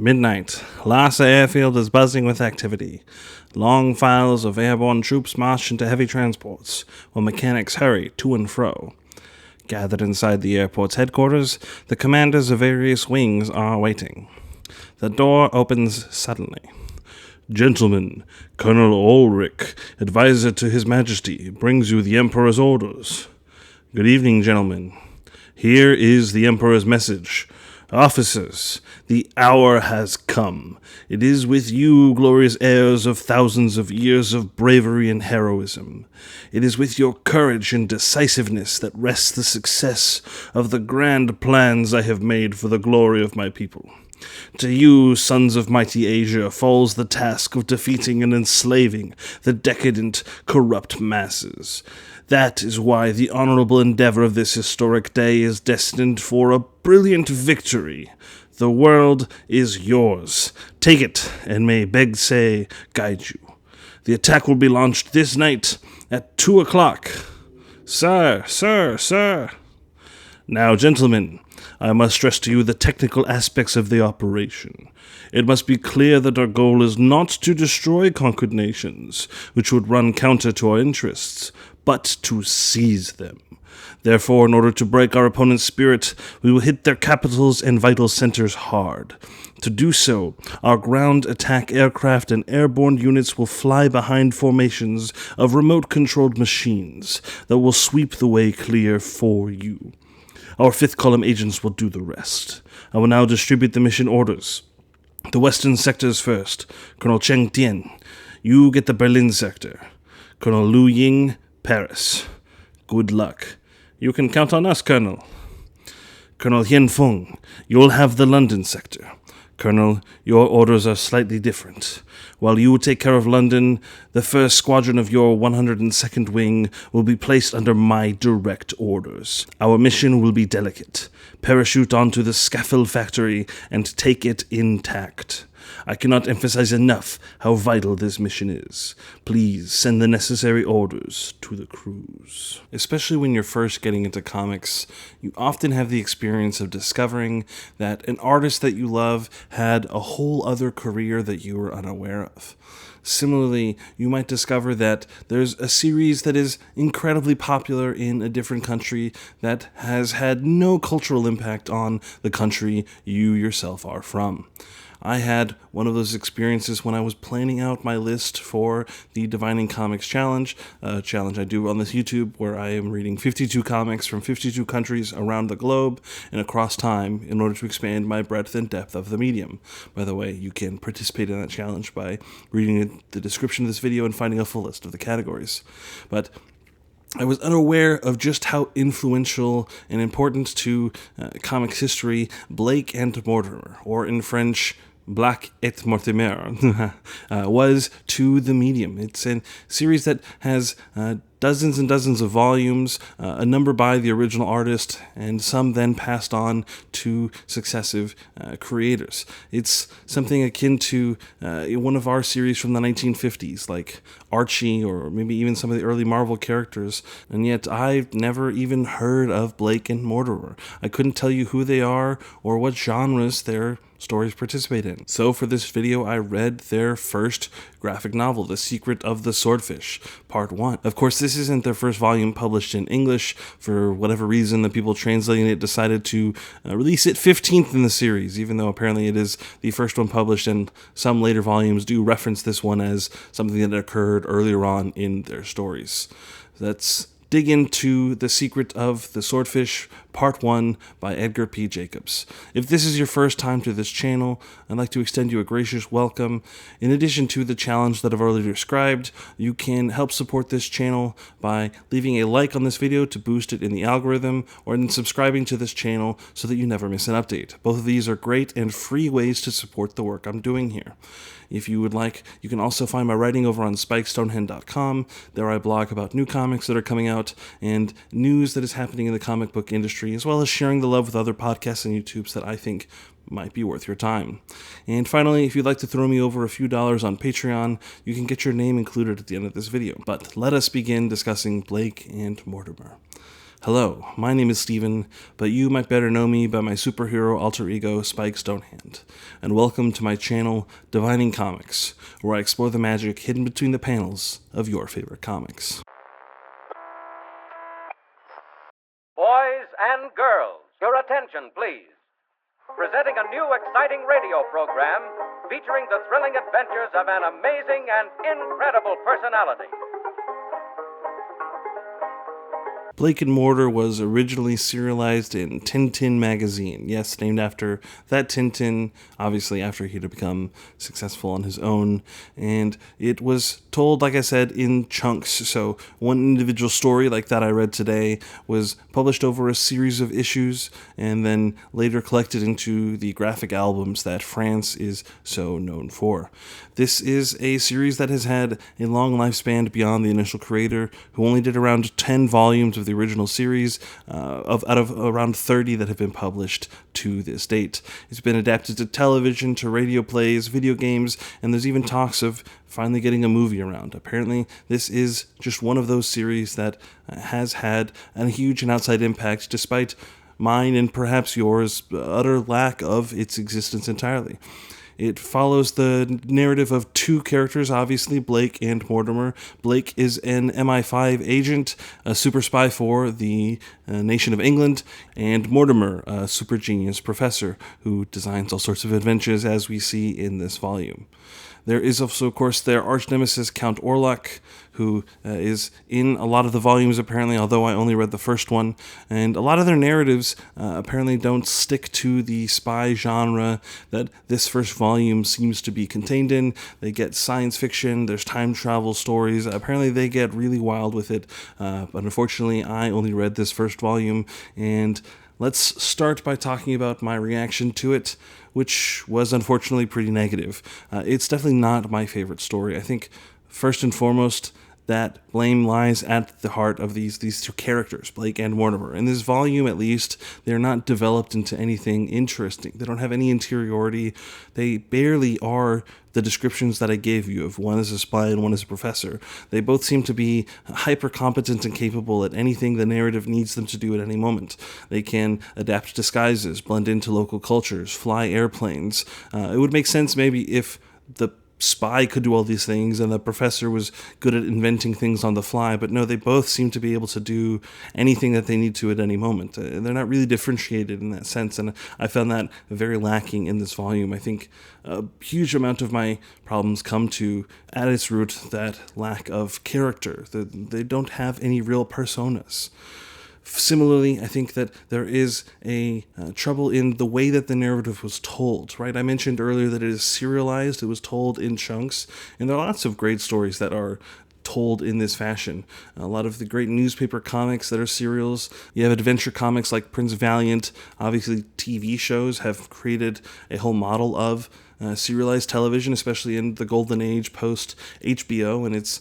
Midnight. Lhasa Airfield is buzzing with activity. Long files of airborne troops march into heavy transports, while mechanics hurry to and fro. Gathered inside the airport's headquarters, the commanders of various wings are waiting. The door opens suddenly. "Gentlemen, Colonel Ulrich, advisor to His Majesty, brings you the Emperor's orders." "Good evening, gentlemen. Here is the Emperor's message. Officers, the hour has come. It is with you, glorious heirs of thousands of years of bravery and heroism. It is with your courage and decisiveness that rests the success of the grand plans I have made for the glory of my people. To you, sons of mighty Asia, falls the task of defeating and enslaving the decadent, corrupt masses. That is why the honorable endeavor of this historic day is destined for a brilliant victory. The world is yours. Take it, and may Begse guide you. The attack will be launched this night at 2 o'clock. Sir. Now, gentlemen, I must stress to you the technical aspects of the operation. It must be clear that our goal is not to destroy conquered nations, which would run counter to our interests, but to seize them. Therefore, in order to break our opponent's spirit, we will hit their capitals and vital centers hard. To do so, our ground attack aircraft and airborne units will fly behind formations of remote-controlled machines that will sweep the way clear for you. Our fifth column agents will do the rest. I will now distribute the mission orders. The western sectors first. Colonel Cheng Tien, you get the Berlin sector. Colonel Lu Ying, Paris. Good luck. You can count on us, Colonel. Colonel Hien Feng, you'll have the London sector. Colonel, your orders are slightly different. While you take care of London, the first squadron of your 102nd Wing will be placed under my direct orders. Our mission will be delicate. Parachute onto the scaffold factory and take it intact. I cannot emphasize enough how vital this mission is. Please send the necessary orders to the crews. Especially when you're first getting into comics, you often have the experience of discovering that an artist that you love had a whole other career that you were unaware of. Similarly, you might discover that there's a series that is incredibly popular in a different country that has had no cultural impact on the country you yourself are from. I had one of those experiences when I was planning out my list for the Divining Comics Challenge, a challenge I do on this YouTube where I am reading 52 comics from 52 countries around the globe and across time in order to expand my breadth and depth of the medium. By the way, you can participate in that challenge by reading the description of this video and finding a full list of the categories. But I was unaware of just how influential and important to comics history Blake and Mortimer, or in French, Black et Mortimer, was to the medium. It's a series that has dozens and dozens of volumes, a number by the original artist, and some then passed on to successive creators. It's something akin to one of our series from the 1950s, like Archie, or maybe even some of the early Marvel characters, and yet I've never even heard of Blake and Mortimer. I couldn't tell you who they are or what genres their stories participate in. So for this video, I read their first graphic novel, The Secret of the Swordfish, Part 1. Of course, this isn't their first volume published in English. For whatever reason, the people translating it decided to release it 15th in the series, even though apparently it is the first one published, and some later volumes do reference this one as something that occurred earlier on in their stories. Let's dig into The Secret of the Swordfish, Part 1 by Edgar P. Jacobs. If this is your first time to this channel, I'd like to extend you a gracious welcome. In addition to the challenge that I've already described, you can help support this channel by leaving a like on this video to boost it in the algorithm, or then subscribing to this channel so that you never miss an update. Both of these are great and free ways to support the work I'm doing here. If you would like, you can also find my writing over on spikestonehenge.com. There I blog about new comics that are coming out and news that is happening in the comic book industry, as well as sharing the love with other podcasts and YouTubes that I think might be worth your time. And finally, if you'd like to throw me over a few dollars on Patreon, you can get your name included at the end of this video. But let us begin discussing Blake and Mortimer. Hello, my name is Steven, but you might better know me by my superhero alter ego, Spike Stonehand. And welcome to my channel, Divining Comics, where I explore the magic hidden between the panels of your favorite comics. Boys and girls, your attention, please. Presenting a new exciting radio program featuring the thrilling adventures of an amazing and incredible personality. Blake and Mortimer was originally serialized in Tintin magazine. Yes, named after that Tintin, obviously after he'd become successful on his own. And it was told, like I said, in chunks. So one individual story like that I read today was published over a series of issues and then later collected into the graphic albums that France is so known for. This is a series that has had a long lifespan beyond the initial creator, who only did around 10 volumes of the original series, out of around 30 that have been published to this date. It's been adapted to television, to radio plays, video games, and there's even talks of finally getting a movie around. Apparently, this is just one of those series that has had a huge and outside impact, despite mine and perhaps yours' utter lack of its existence entirely. It follows the narrative of two characters, obviously, Blake and Mortimer. Blake is an MI5 agent, a super spy for the nation of England, and Mortimer, a super genius professor who designs all sorts of adventures, as we see in this volume. There is also, of course, their arch nemesis, Count Orlok, who is in a lot of the volumes, apparently, although I only read the first one. And a lot of their narratives apparently don't stick to the spy genre that this first volume seems to be contained in. They get science fiction, there's time travel stories. Apparently, they get really wild with it. But unfortunately, I only read this first volume, and let's start by talking about my reaction to it, which was unfortunately pretty negative. It's definitely not my favorite story. I think, first and foremost, that blame lies at the heart of these two characters, Blake and Mortimer. In this volume, at least, they're not developed into anything interesting. They don't have any interiority. They barely are the descriptions that I gave you of one as a spy and one as a professor. They both seem to be hyper competent and capable at anything the narrative needs them to do at any moment. They can adapt disguises, blend into local cultures, fly airplanes. It would make sense maybe if the spy could do all these things and the professor was good at inventing things on the fly, but no, they both seem to be able to do anything that they need to at any moment. They're not really differentiated in that sense, and I found that very lacking in this volume. I think a huge amount of my problems come to, at its root, that lack of character. They don't have any real personas. Similarly, I think that there is a trouble in the way that the narrative was told, right? I mentioned earlier that it is serialized, it was told in chunks, and there are lots of great stories that are told in this fashion. A lot of the great newspaper comics that are serials. You have adventure comics like Prince Valiant. Obviously, TV shows have created a whole model of serialized television, especially in the golden age post HBO, and its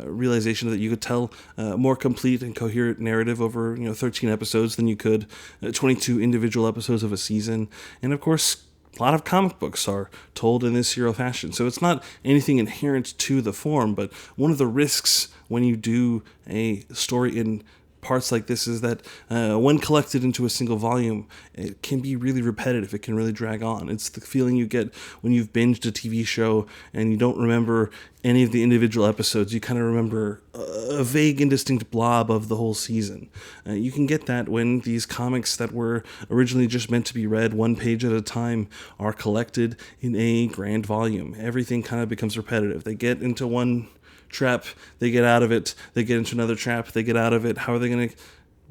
realization that you could tell a more complete and coherent narrative over 13 episodes than you could 22 individual episodes of a season. And of course, a lot of comic books are told in this serial fashion. So it's not anything inherent to the form, but one of the risks when you do a story in parts like this is that when collected into a single volume, it can be really repetitive. It can really drag on. It's the feeling you get when you've binged a TV show and you don't remember any of the individual episodes. You kind of remember a vague, indistinct blob of the whole season. You can get that when these comics that were originally just meant to be read one page at a time are collected in a grand volume. Everything kind of becomes repetitive. They get into one trap, they get out of it, they get into another trap, they get out of it. How are they going to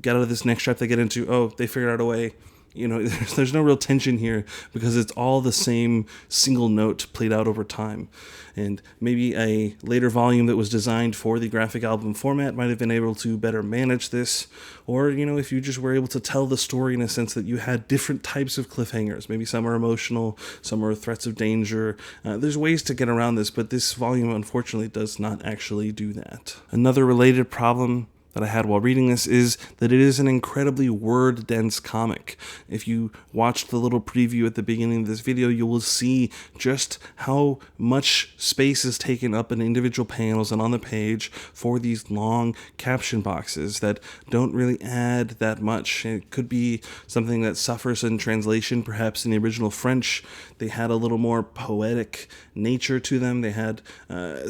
get out of this next trap they get into? Oh, they figured out a way. There's no real tension here because it's all the same single note played out over time. And maybe a later volume that was designed for the graphic album format might have been able to better manage this. Or, if you just were able to tell the story in a sense that you had different types of cliffhangers. Maybe some are emotional, some are threats of danger. There's ways to get around this, but this volume unfortunately does not actually do that. Another related problem that I had while reading this is that it is an incredibly word-dense comic. If you watch the little preview at the beginning of this video, you will see just how much space is taken up in individual panels and on the page for these long caption boxes that don't really add that much. It could be something that suffers in translation. Perhaps in the original French, they had a little more poetic nature to them. They had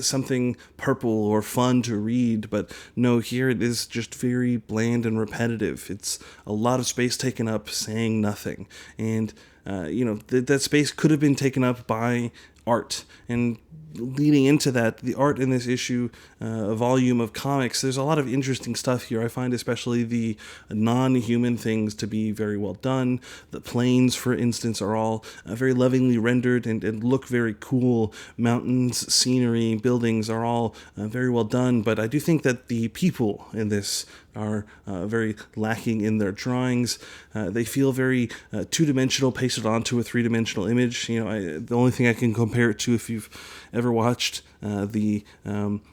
something purple or fun to read, but no, here it is just very bland and repetitive. It's a lot of space taken up saying nothing. And, that space could have been taken up by art. And leading into that, the art in this issue, volume of comics, there's a lot of interesting stuff here. I find especially the non-human things to be very well done. The planes, for instance, are all very lovingly rendered and look very cool. Mountains, scenery, buildings are all very well done, but I do think that the people in this are very lacking in their drawings. They feel very two-dimensional, pasted onto a three-dimensional image. The only thing I can compare it to, if you've ever watched the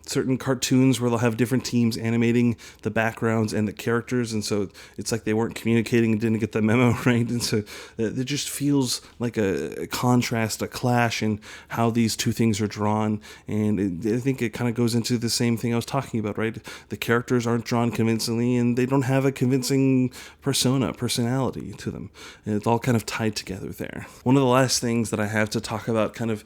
certain cartoons where they'll have different teams animating the backgrounds and the characters, and so it's like they weren't communicating and didn't get the memo right, and so it just feels like a contrast, a clash in how these two things are drawn, and I think it kind of goes into the same thing I was talking about, right? The characters aren't drawn convincingly, and they don't have a convincing personality to them. And it's all kind of tied together there. One of the last things that I have to talk about kind of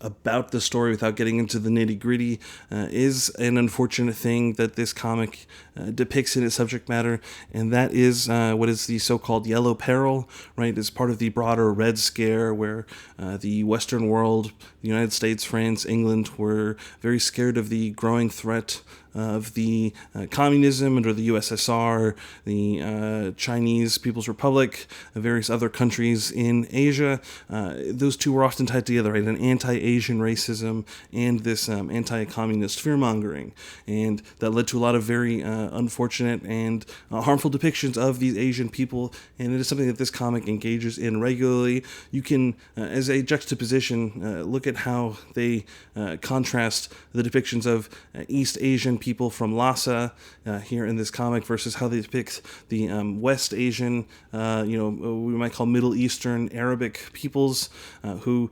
about the story without getting into the nitty-gritty is an unfortunate thing that this comic depicts in its subject matter, and that is what is the so-called Yellow Peril, right? As part of the broader Red Scare, where the Western world, the United States, France, England, were very scared of the growing threat of the communism under the USSR, the Chinese People's Republic, various other countries in Asia. Those two were often tied together, right? An anti-Asian racism and this anti-communist fear-mongering. And that led to a lot of very unfortunate and harmful depictions of these Asian people, and it is something that this comic engages in regularly. You can, as a juxtaposition, look at how they contrast the depictions of East Asian people from Lhasa here in this comic versus how they depict the West Asian, we might call Middle Eastern Arabic peoples who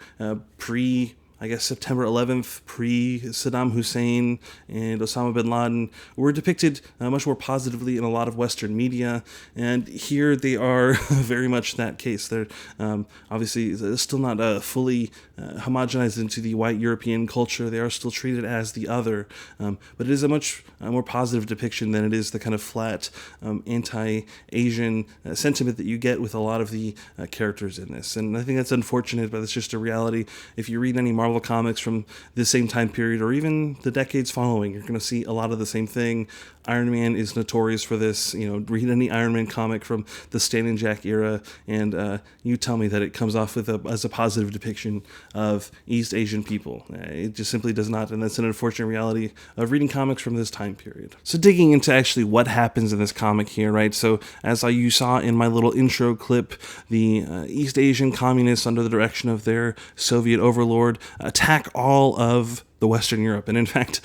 September 11th, pre-Saddam Hussein and Osama bin Laden, were depicted much more positively in a lot of Western media, and here they are very much that case. They're obviously still not fully homogenized into the white European culture. They are still treated as the other, but it is a much more positive depiction than it is the kind of flat anti-Asian sentiment that you get with a lot of the characters in this. And I think that's unfortunate, but it's just a reality. If you read any Marvel comics from the same time period or even the decades following, you're going to see a lot of the same thing. Iron Man is notorious for this. Read any Iron Man comic from the Stan and Jack era, and you tell me that it comes off as a positive depiction of East Asian people. It just simply does not, and that's an unfortunate reality of reading comics from this time period. So digging into actually what happens in this comic here, right? So as you saw in my little intro clip, the East Asian communists, under the direction of their Soviet overlord, attack all of the Western Europe. And in fact,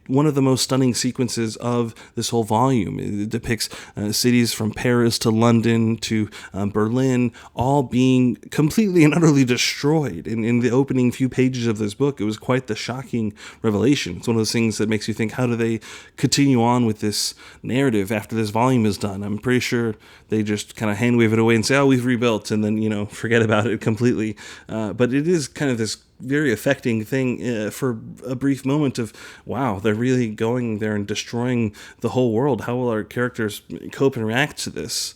one of the most stunning sequences of this whole volume. It depicts cities from Paris to London to Berlin, all being completely and utterly destroyed. In the opening few pages of this book, it was quite the shocking revelation. It's one of those things that makes you think, how do they continue on with this narrative after this volume is done? I'm pretty sure they just kind of hand wave it away and say, oh, we've rebuilt, and then, forget about it completely. But it is kind of this very affecting thing for a brief moment of, wow, they're really going there and destroying the whole world. How will our characters cope and react to this?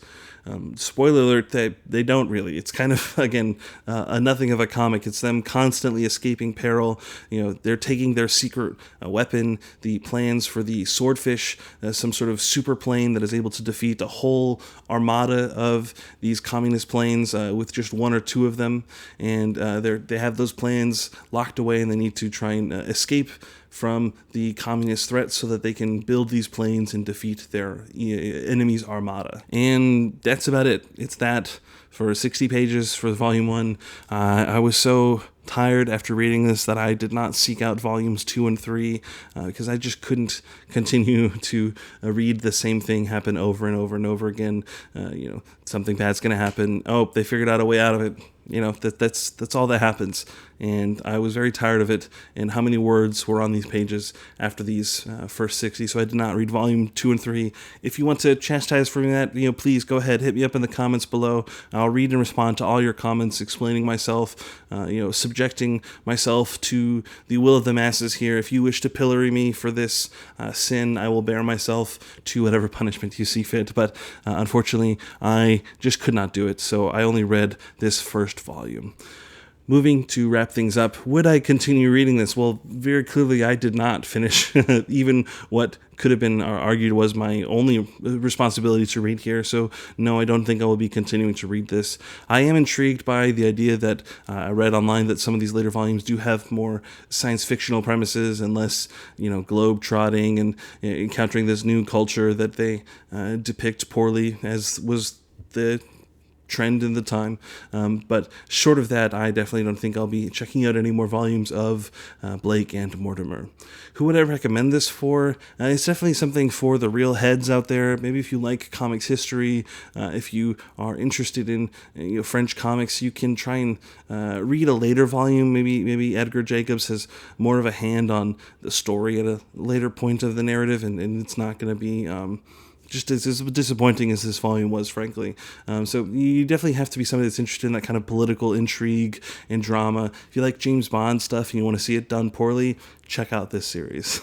Spoiler alert, they don't really. It's kind of, again, a nothing of a comic. It's them constantly escaping peril. They're taking their secret weapon, the plans for the Swordfish, some sort of super plane that is able to defeat a whole armada of these communist planes with just one or two of them. And they have those plans locked away, and they need to try and escape from the communist threat so that they can build these planes and defeat their enemy's armada. And that's about it. It's that for 60 pages for volume 1. I was so tired after reading this that I did not seek out volumes 2 and 3 because I just couldn't continue to read the same thing happen over and over and over again. Something bad's going to happen. Oh, they figured out a way out of it. That's all that happens. And I was very tired of it and how many words were on these pages after these first 60. So I did not read volume 2 and 3. If you want to chastise for me that, please go ahead, hit me up in the comments below. I'll read and respond to all your comments, explaining myself, subjecting myself to the will of the masses here. If you wish to pillory me for this sin, I will bear myself to whatever punishment you see fit. But unfortunately, I just could not do it. So I only read this first volume. Moving to wrap things up, would I continue reading this? Well, very clearly I did not finish even what could have been argued was my only responsibility to read here. So no, I don't think I will be continuing to read this. I am intrigued by the idea that I read online that some of these later volumes do have more science fictional premises and less, globe trotting and encountering this new culture that they depict poorly, as was the trend in the time. But short of that, I definitely don't think I'll be checking out any more volumes of Blake and Mortimer. Who would I recommend this for? It's definitely something for the real heads out there. Maybe if you like comics history, if you are interested in French comics, you can try and read a later volume. Maybe Edgar Jacobs has more of a hand on the story at a later point of the narrative, and it's not going to be just as disappointing as this volume was, frankly. So you definitely have to be somebody that's interested in that kind of political intrigue and drama. If you like James Bond stuff and you want to see it done poorly, check out this series.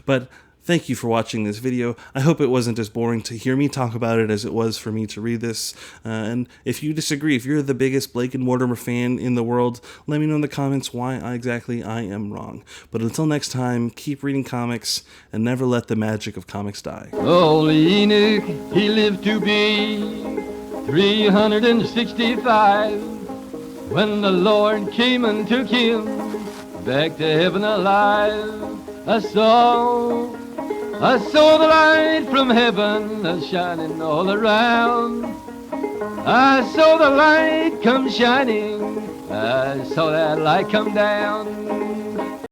But thank you for watching this video. I hope it wasn't as boring to hear me talk about it as it was for me to read this. And if you disagree, if you're the biggest Blake and Mortimer fan in the world, let me know in the comments why exactly I am wrong. But until next time, keep reading comics and never let the magic of comics die. Old Enoch, he lived to be 365 when the Lord came and took him back to heaven alive. I saw the light from heaven shining all around. I saw the light come shining. I saw that light come down.